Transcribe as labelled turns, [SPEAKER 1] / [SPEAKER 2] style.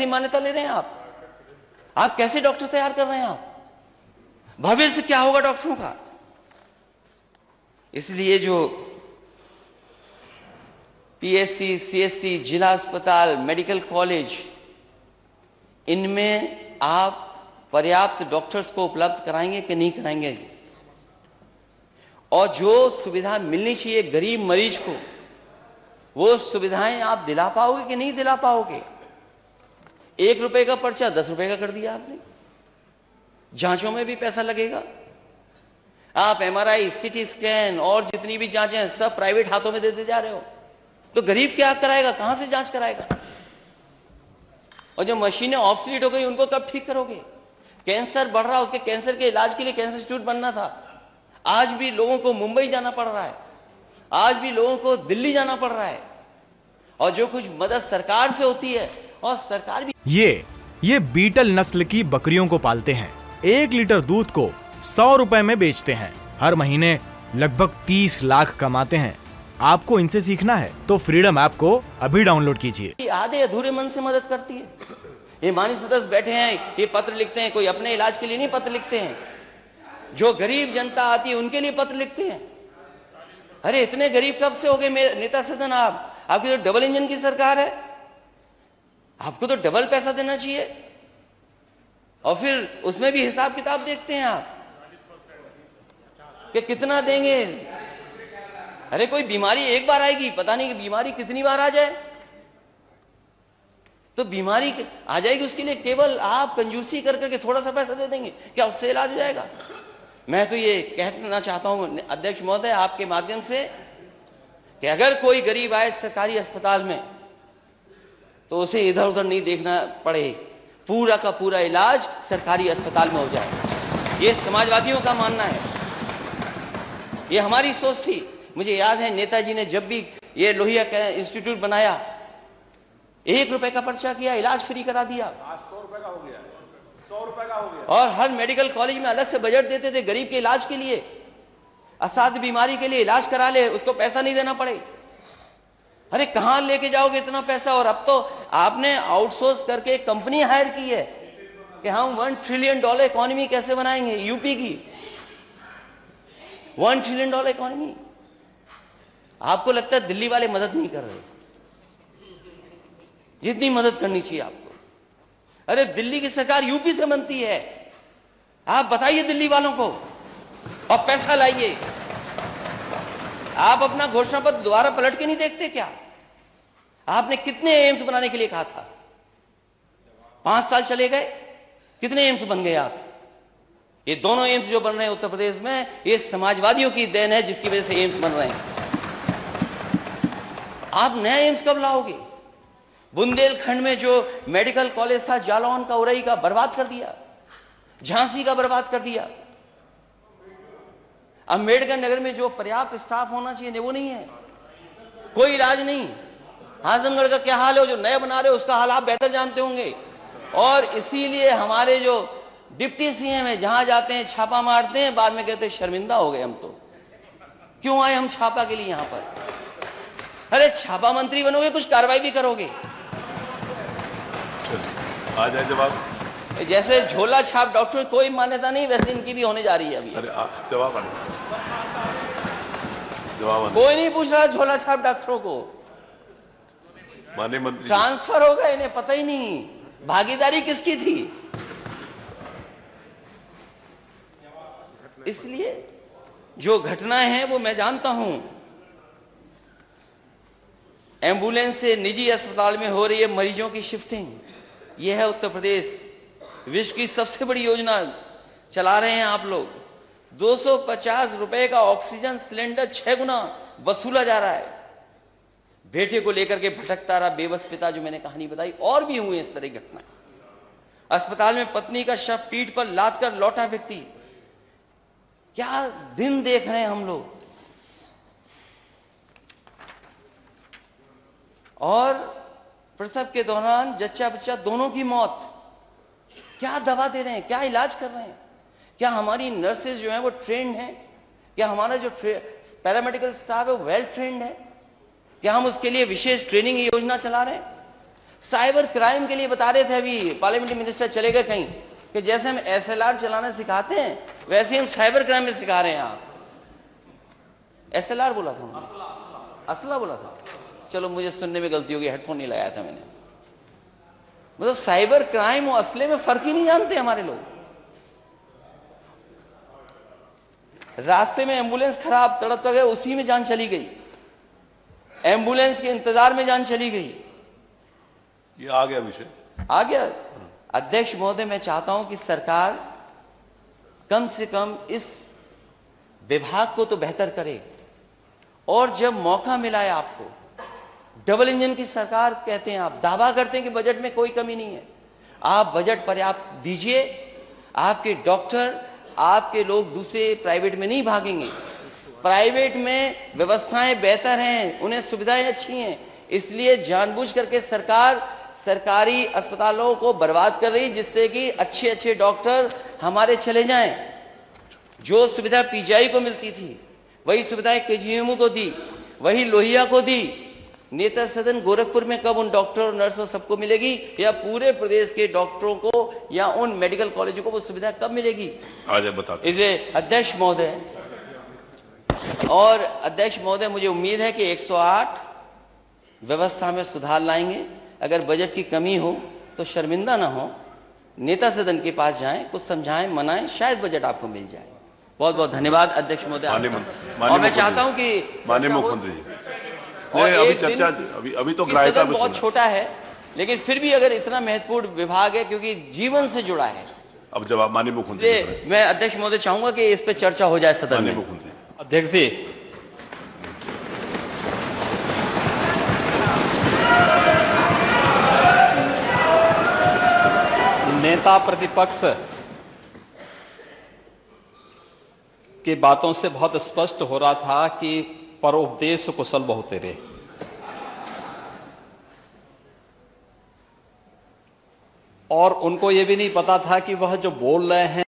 [SPEAKER 1] मान्यता ले रहे हैं आप कैसे डॉक्टर तैयार कर रहे हैं भविष्य क्या होगा डॉक्टरों का। इसलिए जो पीएससी, सीएससी, जिला अस्पताल, मेडिकल कॉलेज, इनमें आप पर्याप्त डॉक्टर्स को उपलब्ध कराएंगे कि नहीं कराएंगे, और जो सुविधा मिलनी चाहिए गरीब मरीज को, वो सुविधाएं आप दिला पाओगे कि नहीं दिला पाओगे। 1 रुपए का पर्चा 10 रुपए का कर दिया आपने, जांचों में भी पैसा लगेगा। आप एमआरआई, सीटी स्कैन और जितनी भी जांचें हैं सब प्राइवेट हाथों में देते जा रहे हो, तो गरीब क्या कराएगा, कहां से जांच कराएगा। और जो मशीनें ऑब्सोलीट हो गई उनको कब ठीक करोगे। कैंसर बढ़ रहा, उसके कैंसर के इलाज के लिए कैंसर इंस्टीट्यूट बनना था, आज भी लोगों को मुंबई जाना पड़ रहा है, आज भी लोगों को दिल्ली जाना पड़ रहा है। और जो कुछ मदद सरकार से होती है, और सरकार भी
[SPEAKER 2] ये बीटल नस्ल की बकरियों को पालते हैं। 1 लीटर दूध को 100 रुपए में बेचते हैं। हर महीने लगभग 30 लाख कमाते हैं। आपको इनसे सीखना है तो फ्रीडम ऐप को अभी डाउनलोड कीजिए।
[SPEAKER 1] आधे अधूरे मन से मदद करती है। ये माननीय सदस्य बैठे हैं, ये पत्र लिखते हैं, कोई अपने इलाज के लिए नहीं पत्र लिखते हैं, जो गरीब जनता आती है उनके लिए पत्र लिखते हैं। अरे इतने गरीब कब से हो गए नेता सदन आपकी तो डबल इंजन की सरकार है, आपको तो डबल पैसा देना चाहिए, और फिर उसमें भी हिसाब किताब देखते हैं आप कि कितना देंगे। अरे कोई बीमारी एक बार आएगी, पता नहीं कि बीमारी कितनी बार आ जाए, तो बीमारी आ जाएगी उसके लिए केवल आप कंजूसी कर करके थोड़ा सा पैसा दे देंगे, क्या उससे इलाज हो जाएगा। मैं तो ये कहना चाहता हूं अध्यक्ष महोदय आपके माध्यम से कि अगर कोई गरीब आए सरकारी अस्पताल में तो उसे इधर उधर नहीं देखना पड़े, पूरा का पूरा इलाज सरकारी अस्पताल में हो जाए। ये समाजवादियों का मानना है, ये हमारी सोच थी। मुझे याद है नेताजी ने जब भी ये लोहिया इंस्टीट्यूट बनाया, 1 रुपए का पर्चा किया, इलाज फ्री करा दिया।
[SPEAKER 3] आज 100 रुपए का हो गया, 100 रुपए का हो गया।
[SPEAKER 1] और हर मेडिकल कॉलेज में अलग से बजट देते थे गरीब के इलाज के लिए, असाध्य बीमारी के लिए इलाज करा ले, उसको पैसा नहीं देना पड़े। अरे कहां लेके जाओगे इतना पैसा। और अब तो आपने आउटसोर्स करके एक कंपनी हायर की है कि हम $1 ट्रिलियन इकोनॉमी कैसे बनाएंगे, यूपी की $1 ट्रिलियन इकोनॉमी। आपको लगता है दिल्ली वाले मदद नहीं कर रहे जितनी मदद करनी चाहिए आपको। अरे दिल्ली की सरकार यूपी से बनती है, आप बताइए दिल्ली वालों को, और पैसा लाइए। आप अपना घोषणा पत्र दोबारा पलट के नहीं देखते क्या। आपने कितने एम्स बनाने के लिए कहा था, 5 साल चले गए, कितने एम्स बन गए आप। ये दोनों एम्स जो बन रहे हैं उत्तर प्रदेश में, ये समाजवादियों की देन है जिसकी वजह से एम्स बन रहे हैं। आप नया एम्स कब लाओगे। बुंदेलखंड में जो मेडिकल कॉलेज था जालौन का, उरई का, बर्बाद कर दिया, झांसी का बर्बाद कर दिया। अम्बेडकर नगर में जो पर्याप्त स्टाफ होना चाहिए वो नहीं है, कोई इलाज नहीं। आजमगढ़ का क्या हाल है, जो नया बना रहे हो उसका हाल आप बेहतर जानते होंगे। और इसीलिए हमारे जो डिप्टी सीएम है जहां जाते हैं छापा मारते हैं, बाद में कहते हैं शर्मिंदा हो गए हम तो, क्यों आए हम छापा के लिए यहां पर। अरे छापा मंत्री बनोगे, कुछ कार्रवाई भी करोगे।
[SPEAKER 3] आ जाए जवाब।
[SPEAKER 1] जैसे झोला छाप डॉक्टर कोई मान्यता नहीं, वैसे इनकी भी होने जा रही है अभी।
[SPEAKER 3] अरे जवाब
[SPEAKER 1] कोई नहीं पूछ रहा झोला छाप डॉक्टरों को,
[SPEAKER 3] माननीय मंत्री
[SPEAKER 1] ट्रांसफर हो गए, इन्हें पता ही नहीं भागीदारी किसकी थी। इसलिए जो घटनाएं हैं वो मैं जानता हूं। एम्बुलेंस से निजी अस्पताल में हो रही है मरीजों की शिफ्टिंग, यह है उत्तर प्रदेश। विश्व की सबसे बड़ी योजना चला रहे हैं आप लोग। 250 रुपए का ऑक्सीजन सिलेंडर 6 गुना वसूला जा रहा है। बेटे को लेकर के भटकता रहा बेबस पिता, जो मैंने कहानी बताई, और भी हुए इस तरह की घटनाएं। अस्पताल में पत्नी का शव पीठ पर लाद कर लौटा व्यक्ति। क्या दिन देख रहे हैं हम लोग। और प्रसव के दौरान जच्चा बच्चा दोनों की मौत। क्या दवा दे रहे हैं, क्या इलाज कर रहे हैं। क्या हमारी नर्सेज जो है वो ट्रेंड है, क्या हमारा जो पैरामेडिकल स्टाफ है वो वेल ट्रेंड है, क्या हम उसके लिए विशेष ट्रेनिंग योजना चला रहे हैं। साइबर क्राइम के लिए बता रहे थे, अभी पार्लियामेंट्री मिनिस्टर चले गए कहीं, कि जैसे हम SLR चलाना सिखाते हैं वैसे ही हम साइबर क्राइम में सिखा रहे हैं। आप SLR बोला था, असला बोला था, चलो मुझे सुनने में गलती होगी, हेडफोन नहीं लगाया था मैंने। मतलब साइबर क्राइम और असले में फर्क ही नहीं जानते हमारे लोग। रास्ते में एम्बुलेंस खराब, तड़प गए, उसी में जान चली गई, एम्बुलेंस के इंतजार में जान चली गई।
[SPEAKER 3] ये आ गया विषय,
[SPEAKER 1] आ गया। अध्यक्ष महोदय, मैं चाहता हूं कि सरकार कम से कम इस विभाग को तो बेहतर करे, और जब मौका मिला है आपको, डबल इंजन की सरकार कहते हैं आप, दावा करते हैं कि बजट में कोई कमी नहीं है, आप बजट पर्याप्त दीजिए। आपके डॉक्टर, आपके लोग दूसरे प्राइवेट में नहीं भागेंगे। प्राइवेट में व्यवस्थाएं बेहतर हैं, उन्हें सुविधाएं अच्छी हैं, इसलिए जानबूझ करके सरकार सरकारी अस्पतालों को बर्बाद कर रही, जिससे कि अच्छे अच्छे डॉक्टर हमारे चले जाएं। जो सुविधा PGI को मिलती थी वही सुविधाएं KGMU को दी, वही लोहिया को दी। नेता सदन गोरखपुर में कब उन डॉक्टर और नर्सों सबको मिलेगी, या पूरे प्रदेश के डॉक्टरों को या उन मेडिकल कॉलेजों को वो सुविधा कब मिलेगी?
[SPEAKER 3] आज बताते।
[SPEAKER 1] इसलिए अध्यक्ष महोदय और अध्यक्ष महोदय, मुझे उम्मीद है कि 108 व्यवस्था में सुधार लाएंगे। अगर बजट की कमी हो तो शर्मिंदा ना हो, नेता सदन के पास जाएं, कुछ समझाएं, मनाएं, शायद बजट आपको मिल जाए। बहुत बहुत धन्यवाद अध्यक्ष महोदय। और मैं चाहता हूं कि
[SPEAKER 3] माननीय मुख्यमंत्री जी,
[SPEAKER 1] और
[SPEAKER 3] अभी
[SPEAKER 1] एक
[SPEAKER 3] चर्चा,
[SPEAKER 1] दिन
[SPEAKER 3] अभी तो ग्राह्यता में
[SPEAKER 1] बहुत छोटा है, लेकिन फिर भी अगर इतना महत्वपूर्ण विभाग है, क्योंकि जीवन से जुड़ा है।
[SPEAKER 3] अब जवाब माननीय मुख्यमंत्री
[SPEAKER 1] इसलिए मैं अध्यक्ष महोदय चाहूंगा कि इस पर चर्चा हो जाए सदन
[SPEAKER 3] माननीय
[SPEAKER 1] में।
[SPEAKER 3] मुख्यमंत्री।
[SPEAKER 4] अध्यक्ष जी, नेता प्रतिपक्ष की बातों से बहुत स्पष्ट हो रहा था कि परोपदेश कुशल बहुत तेरे, और उनको ये भी नहीं पता था कि वह जो बोल रहे हैं